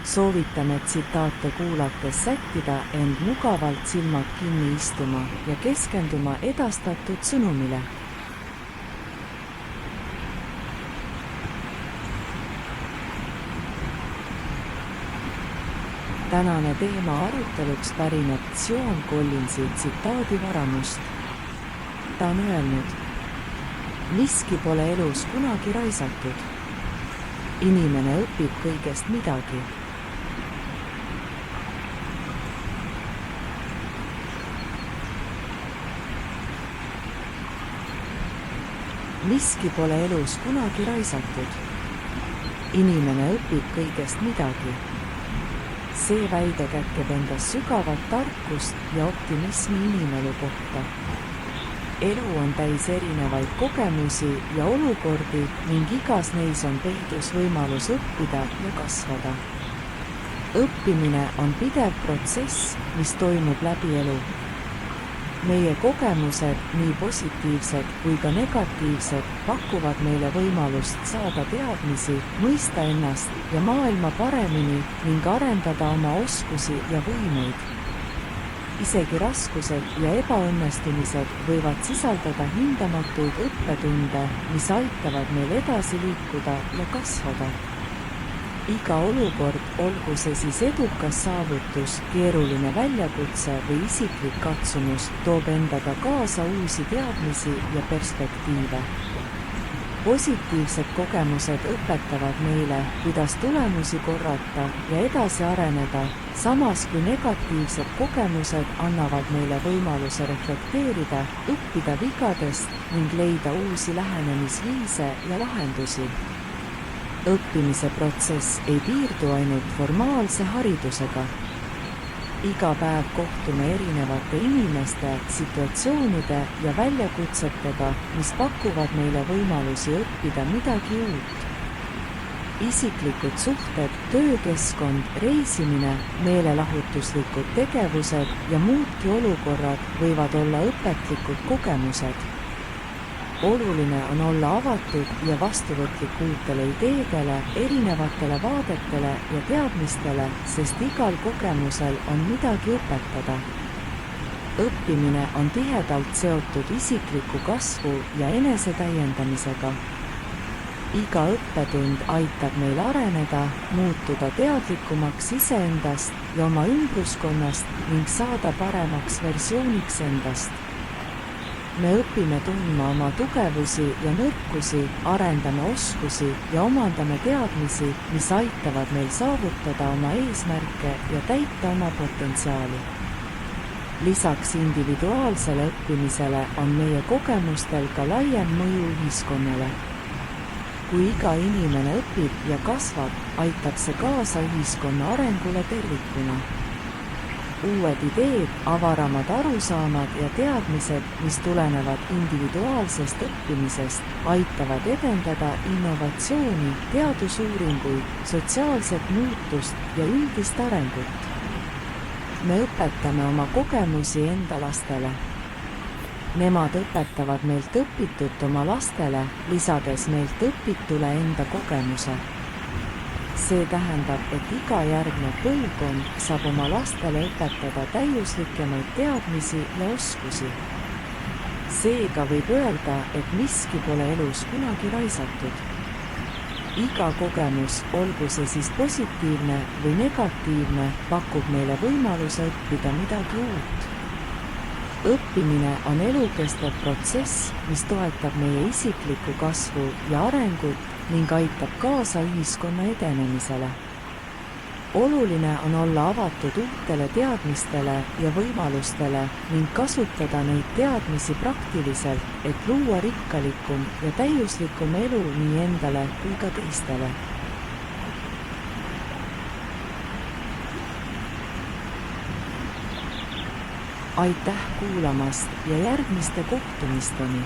Soovitame tsitaate kuulates sättida end mugavalt silmad kinni istuma ja keskenduma edastatud sõnumile. Tänane teema aruteluks pärineb Sean Collinsi tsitaadi varamust. Ta on öelnud: miski pole elus kunagi raisatud. Inimene õpib kõigest midagi. Miski pole elus kunagi raisatud. Inimene õpib kõigest midagi. See väide kätkeb endas sügavat tarkust ja optimismi inimelu kohta. Elu on täis erinevaid kogemusi ja olukordi ning igas neis on peidus võimalus õppida ja kasvada. Õppimine on pidev protsess, mis toimub läbi elu. Meie kogemused, nii positiivsed kui ka negatiivsed, pakuvad meile võimalust saada teadmisi, mõista ennast ja maailma paremini ning arendada oma oskusi ja võimeid. Isegi raskused ja ebaõnnestumised võivad sisaldada hindamatuid õppetunde, mis aitavad meil edasi liikuda ja kasvada. Iga olukord, olgu see siis edukas saavutus, keeruline väljakutse või isiklik katsumus, toob endaga kaasa uusi teadmisi ja perspektiive. Positiivsed kogemused õpetavad meile, kuidas tulemusi korrata ja edasi areneda, samas kui negatiivsed kogemused annavad meile võimaluse reflekteerida, õppida vigadest ning leida uusi lähenemisviise ja lahendusi. Õppimise protsess ei piirdu ainult formaalse haridusega. Iga päev kohtume erinevate inimeste, situatsioonide ja väljakutsetega, mis pakuvad meile võimalusi õppida midagi uut. Isiklikud suhted, töökeskkond, reisimine, meelelahutuslikud tegevused ja muudki olukorrad võivad olla õpetlikud kogemused. Oluline on olla avatud ja vastuvõtlik uutele ideedele, erinevatele vaadetele ja teadmistele, sest igal kogemusel on midagi õpetada. Õppimine on tihedalt seotud isikliku kasvu ja enesetäiendamisega. Iga õppetund aitab meil areneda, muutuda teadlikumaks iseendast ja oma ümbruskonnast ning saada paremaks versiooniks endast. Me õpime tundma oma tugevusi ja nõrkusi, arendame oskusi ja omandame teadmisi, mis aitavad meil saavutada oma eesmärke ja täita oma potentsiaali. Lisaks individuaalsele õppimisele on meie kogemustel ka laiem mõju ühiskonnale. Kui iga inimene õpib ja kasvab, aitab see kaasa ühiskonna arengule tervikuna. Uued ideed, avaramad arusaamad ja teadmised, mis tulenevad individuaalsest õppimisest, aitavad edendada innovatsiooni, teadusuuringuid, sotsiaalset muutust ja üldist arengut. Me õpetame oma kogemusi enda lastele. Nemad õpetavad meilt õpitut oma lastele, lisades meilt õpitule enda kogemuse. See tähendab, et iga järgnev põlvkond saab oma lastele õpetada täiuslikemaid teadmisi ja oskusi. Seega võib öelda, et miski pole elus kunagi raisatud. Iga kogemus, olgu see siis positiivne või negatiivne, pakub meile võimaluse õppida midagi uut. Õppimine on elukestev protsess, mis toetab meie isiklikku kasvu ja arengut ning aitab kaasa ühiskonna edenemisele. Oluline on olla avatud uutele teadmistele ja võimalustele ning kasutada neid teadmisi praktiliselt, et luua rikkalikum ja täiuslikum elu nii endale kui ka teistele. Aitäh kuulamast ja järgmiste kohtumisteni!